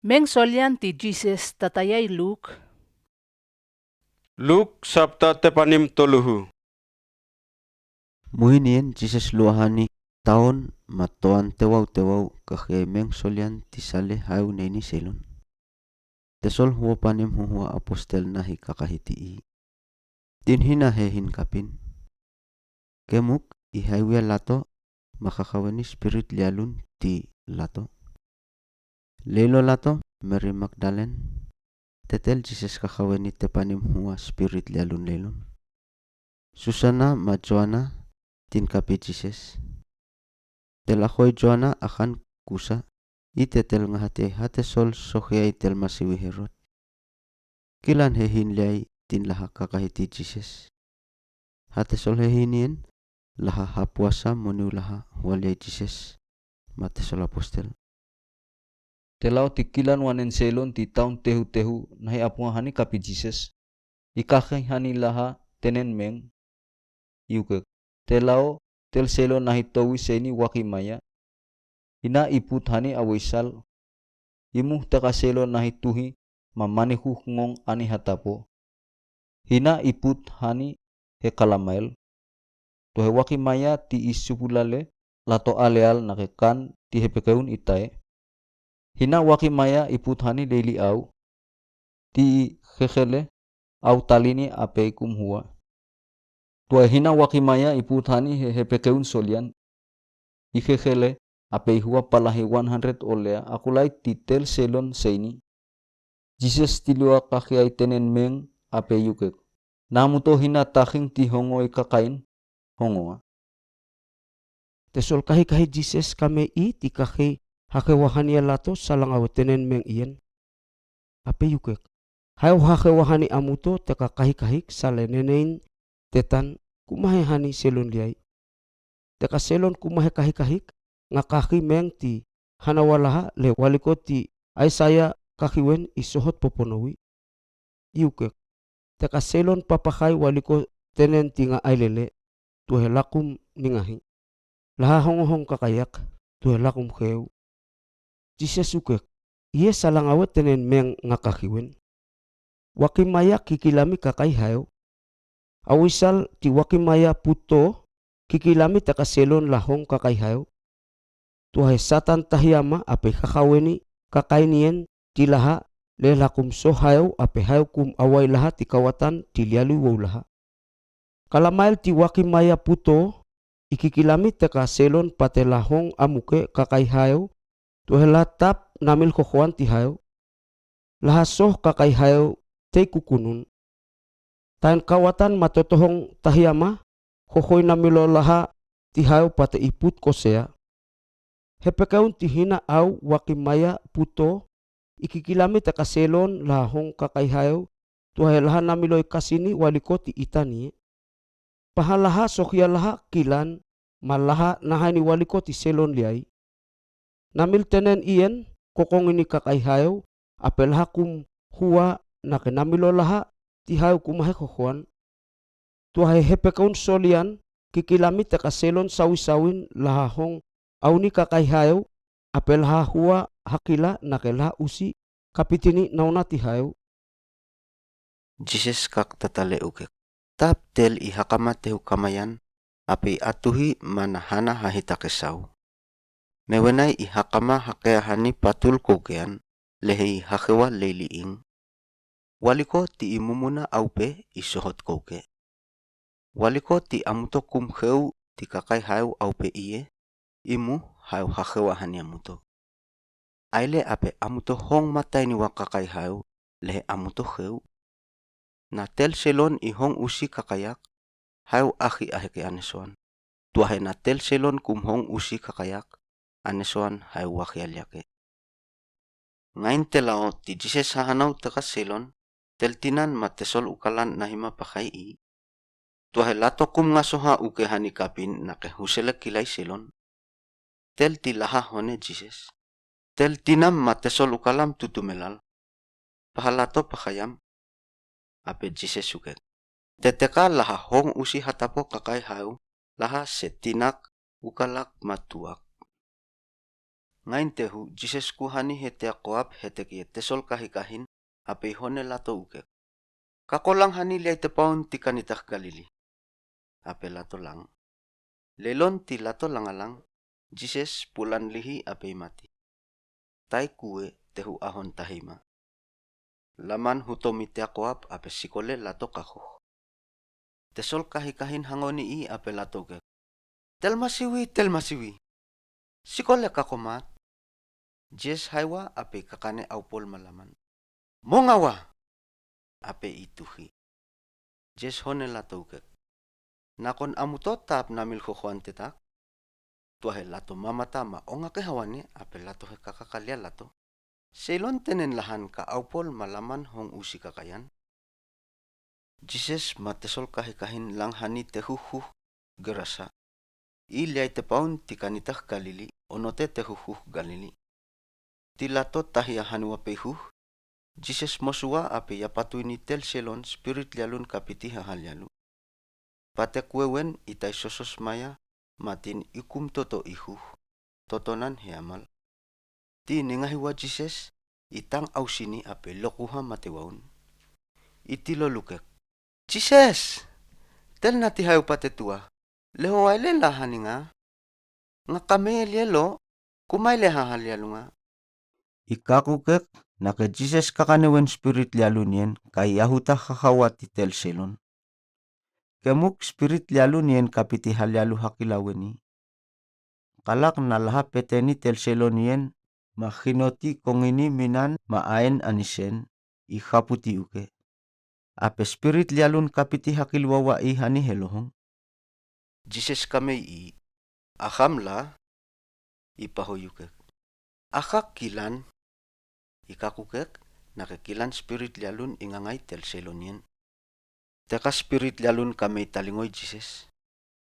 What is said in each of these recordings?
Meng solyan ti Jesus tatayay Luke. Luke sabta tepanim toluhu. Muhinin Jesus luahani taon matoan tewaw kakemeng solyan tisale hayu neni selon. Tesol huwa panim huwa apostel nahi kakahiti. Tinhina hehin kapin. Kemuk ihaywe lato makakawani spirit lialun ti lato. Lelo lato Mary Magdalene. Tetel Jesus kakawani tepanim huwa spirit lialun lelon. Susana ma Joanna tin kapi Jesus. Telakoy Joanna akan kusa. Itetel nga hate sol sohyay tel masiwi Herod. Kilan hehin liay tin laha kakahiti Jesus. Hate sol hehinien laha hapuasa moniu laha waliay Jesus. Mate sol apostel. Telaw ti kilan wanen selon ti taon tehu nahi apunga hani kapi Jesus. Ikakay hani laha tenen meng yukek. Telaw tel selon nahi towi seni wakimaya. Ina iput hani awisal. Imuh teka selon nahi tuhi mamanihuh ngong ani hatapo. Hina iput hani hekalamail. Tuhe wakimaya ti isupulale lato aleal nakekan ti hepekaun itae. Hina wakimaya iput hani daily au ti khekele au talini ape kumhua. Tua hina wakimaya iput hani hepekeun solian ikhekele ape hua palahi 100 olea akulai titel selon seini. Jesus tilua kakiai tenen meng ape yukek. Namuto hina taking ti hongo ikakain hongoa. Tesol kahi Jesus kame I ti kahi hakewahani lato salang awetenen meng iyan. Ape yukek. Hayo hakewahani amuto teka kahi salenenein tetan kumahe hani selon liay. Teka selon kumahe kahi nga kaki meng ti hanawalaha le waliko ti Aisaya kakiwen isohot poponowi. Yukek. Teka selon papakai waliko tenen ti nga ailele tuhe lakum ningahi. Laha hongohong kakayak tuhe lakum kheu. Jesus ukek. Iye salang awet tenen meng nga kakiwen. Wakimaya kikilami kakai hayo. Awisal ti wakimaya puto kikilami teka selon lahong kakai hayo. Tuhay satan tahiyama ape kakaweni kakainien ti laha le lakum so hayo ape hayo kum away laha ti kawatan ti lialu wow laha. Kalamail ti wakimaya puto ikikilami teka selon pate lahong amuke kakai hayo. Tuhay latap namil kokoan ti hayo. Laha soh kakai hayo te kukunun. Tain kawatan matotohong tahiyama kokoy namilo laha ti hayo pate iput kosea. Hepekaun ti hina au wakimaya puto ikikilami teka selon lahong kakai hayo tuhay laha namiloy kasini waliko ti itani. Pahalaha sokya laha kilan malaha nahani waliko ti selon liay. Namil tenen iyen kokong ini kakai hayo apelaha kum huwa nakenamilo laha ti hayo kumahe kokoan. Tuhay hepekaun solian kikilami teka selon sawi-sawin lahong auni kakai hayo apelaha huwa hakila nakelaha usi kapitini nauna ti hayo. Jesus kak tatale ukek. Tap tel ihakama tehu kamayan api atuhi manahana hahita kesau. Mewenai ihakama hakeahani patul kogean lehi hakewa leiliing. Waliko ti imumuna aupe isohot koge. Waliko ti amuto kumheu ti kakai hayo aupe iye. Imu hayo hakewa hani amuto. Aile ape amuto hong matay ni wakakai hayo lehe amuto heu. Na tel selon ihong usi kakayak hayo aki aheke anesuan. Tuahe na tel selon kumhong usi kakayak anesuan hayo waki alyake. Ngain telao ti Jesus hahanaw teka selon tel tinan matesol ukalan nahima pakai I. Tuahe lato kum ngasoha uke hani kapin na kehusele kilay selon. Tel ti laha hone Jesus. Tel tinam matesol ukalam tutumelal. Pahalato pakayam. Ape Jesus suket. Teteka laha hong usi hatapo kakai hayo laha setinak ukalak matuak. Ngain tehu Jesus kuhani hetea koap heteki tesol kahikahin ape hone lato ukek. Kakolang hani liay tepaun ti kanitah Galili. Ape lato lang. Lelon ti lato langalang Jesus pulan lihi ape mati. Tai kue tehu ahon tahima. Laman hutomi tea koap ape sikole lato kakuh. Tesol kahikahin hangoni i ape lato ukek. Tel masiwi. Sikole kakomat. Jes haiwa ape kakane aupol malaman. Mongawa ape ituhi. Jes hone lato ukek. Nakon amuto tap namil kokoan tetak. Tuahe lato mamata ma onga ke hawane ape lato he kakakalia lato. Seilon tenen lahan ka aupol malaman hong usi kakayan. Jesus matesol kahikahin lang hani tehuhuh gerasa. Iliay tepaun ti kanitah Galili onote tehuhuh Galili. Ti lato tahia hanua pehuh. Jesus mosua ape yapatu ini tel selon spirit lialun kapiti hahalyalu. Patek wewen itai sosos maya matin ikum toto ihuh. Totonan heamal. Ti nengahiwa Jesus itang ausini ape lokuha matewaun. Iti lolukek. Jesus! Tel nati hayu patetua. Leho waile lahani nga. Nga kame lielo. Kumaile hahalyalu nga. Ikakukek nake Jesus kakanewen spirit lialunien kay yahuta kakawati tel selon. Kemuk spirit lialunien kapiti halyalu hakilaweni. Kalak nalaha peteni tel selonien mahinoti kongini minan maaen anisen ikaputi uke. Ape spirit lialun kapiti hakilwawa i hani helohong. Jesus kame i ahamla ipahoyukek. Akak kilan ikakukek nakekilan spirit lialun ingangay tel selonien. Teka spirit lialun kame talingoy Jesus.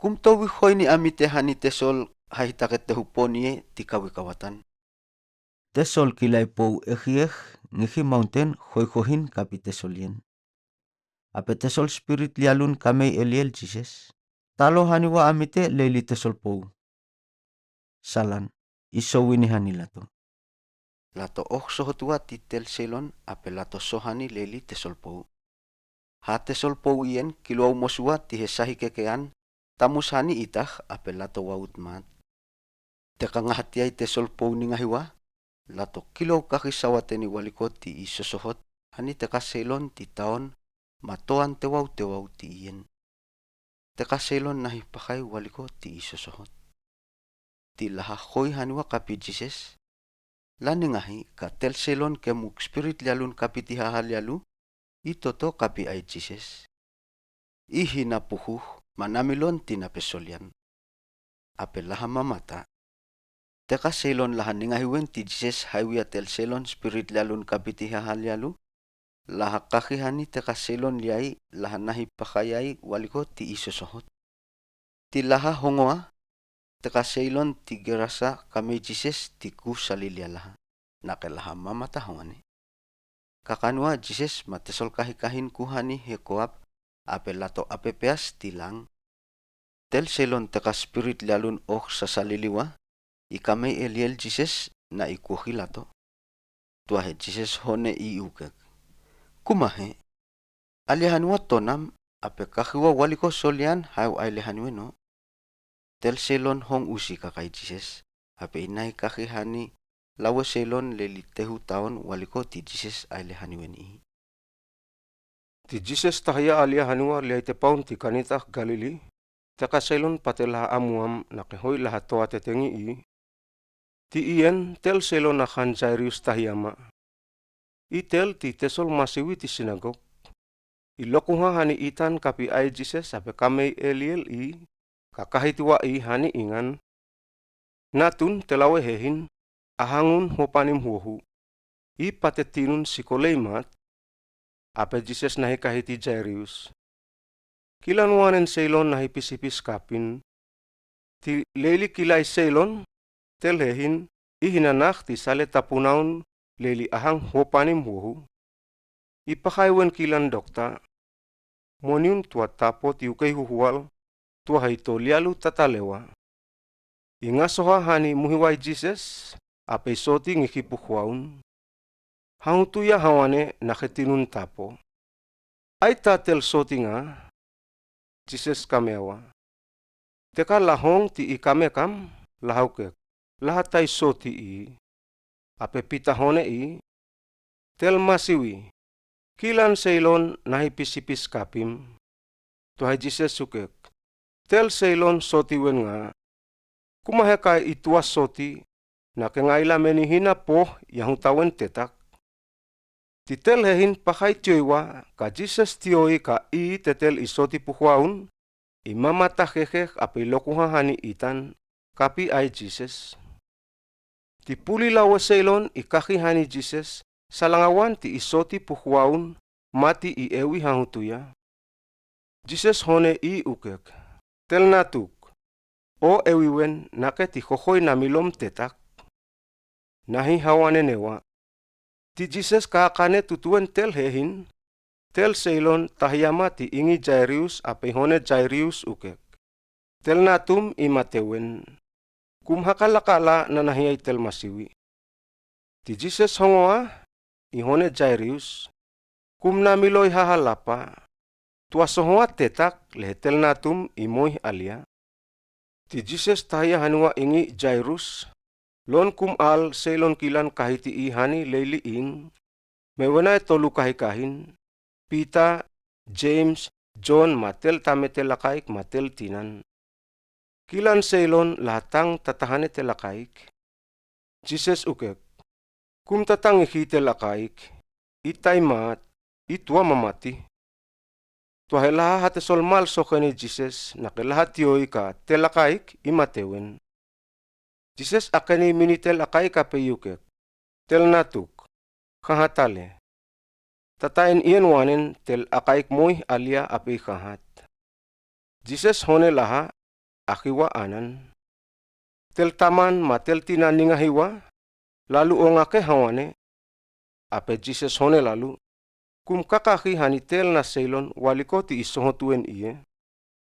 Kumtowi hoy ni amite hani tesol hahitaket tehuponie tikawikawatan. Tesol kilay po ehieh ngihi mountain hoy-hohin kapitesolien. Ape tesol spirit lialun kame eliel Jesus. Talo haniwa amite leili tesol po. Salan isowini hani lato. Lato sohotua titel selon ape lato sohani leili tesol po. Ha tesol po ien kiluaw mosua tihesahi kekean tamus hani itah ape lato waut mat. Teka ngahatiay tesol po ni ngahiwa. Lato kilaw kakisawateni walikot ti isosohot hani teka selon ti taon matoan tewaw ti ien. Teka selon nahipakay walikot ti isosohot. Ti lahakoy haniwa kapi Jesus. Lani ngahi ka tel selon kemuk spirit lialun kapi ti hahalyalu itoto kapi ay Jesus. Ihi napuhuh manamilon tinapesolian. Ape laha mamata. Teka selon lahan ningahiwen ti Jesus haiwia tel selon spirit lialun kapiti hahalyalu. Laha kakihani teka selon liai lahan nahipakayay waliko ti isosohot. Ti laha hongoa teka selon ti gerasa kami Jesus ti ku salilya laha. Nakelaha mamata hongani. Kakanwa Jesus matesol kahikahin kuhani hekoap ape lato apepeas tilang. Tel selon teka spirit lialun sa saliliwa. Ikame eliel Jesus na ikuhi lato. Tuahe Jesus hone iukek. Kumahe. Alihanwa tonam ape kakiwa waliko solian hayo ailehanwe no. Tel selon hong usi kakay Jesus. Ape inay kakihani lawa selon lelitehu taon waliko ti Jesus ailehanwe ni. Ti Jesus tahaya aliahanwa liay tepaun ti kanitah Galili. Teka selon patelaha amuam nakehoy lahat toa tetengi i. Ti iyan tel selon nakan Jairus tahiyama. Itel ti tesol masiwi ti sinagog. Ilokuha hani itan kapi ay Jesus ape kamay eliel i. Kakahitiwa i hani ingan. Natun telawe hehin. Ahangun hopanim huhu. I patetinun sikoleimat. Ape Jesus nahi kahiti Jairus. Kilanwanen selon nahi pisipis kapin. Ti leili kilay selon. Telhehin ihinanak ti sale tapunaun leli ahang hopanim huhu. Ipakaywen kilan dokta. Moniun tua tapo ti ukay huhual. Tua haito lialu tatalewa. Ingasoha hani muhiway Jesus. ape soti ngiki puhuaun. Hangutuya hawane naketinun tapo. Aita tel soti nga, Jesus kamewa. Teka lahong ti ikame kam, lahaukek. Lahatay soti ape pitahone tel masiwi. Kilan seilon nahipisipis kapim. Tuhai Jesus sukek. Tel seilon soti wen nga. Kumaheka ituas soti na kengaila menihina poh yang tawen tetak. Titel hehin pakai tioiwa ka Jesus tioi ka tetel isoti puhuaun. Imamata hehek ape lokuhahani itan kapi ay Jesus. Tipuli lawa seilon ikakihani Jesus salangawan ti isoti puhuaun mati ewi hangutuya. Jesus hone ukek. Tel natuk. O ewiwen nake ti hohoy namilom tetak. Nahi hawane newa. Ti Jesus kakane tutuen tel hehin. Tel seilon tahiyama ti ingi Jairus ape hone Jairus ukek. Tel natum imatewen. Kumhakalakala na nahiyay tel masiwi. Ti Jesus hongoa ihone Jairus. Kum namiloy hahalapa. Tuasohoa tetak lehetel natum imoy alia. Ti Jesus tahiya hanua ingi Jairus. Lon kum al seilon kilan kahiti ihani leiliing. Mewenay tolu kahikahin. Pita, James, John matel tametel lakaik matel tinan. Kilan seilon lahatang tatahane telakaik. Jesus ukek. Kum tatang ihitel lakaik. Itay mat, itua mamati. Tuahelaha hatesol mal sokeni Jesus nakelahat yoy ka telakaik imatewen. Jesus akani minitel akaik apeyukek. Tel natuk. Kahatale. Tatain iyan wanen tel akaik moy alia api kahat. Jesus hone laha akiwa anan. Tel taman matel tinaninga hiwa. Lalu ongake hawane. Ape Jesus hone lalu. Kum kakaki hanitel na seilon waliko ti isohotuen iye.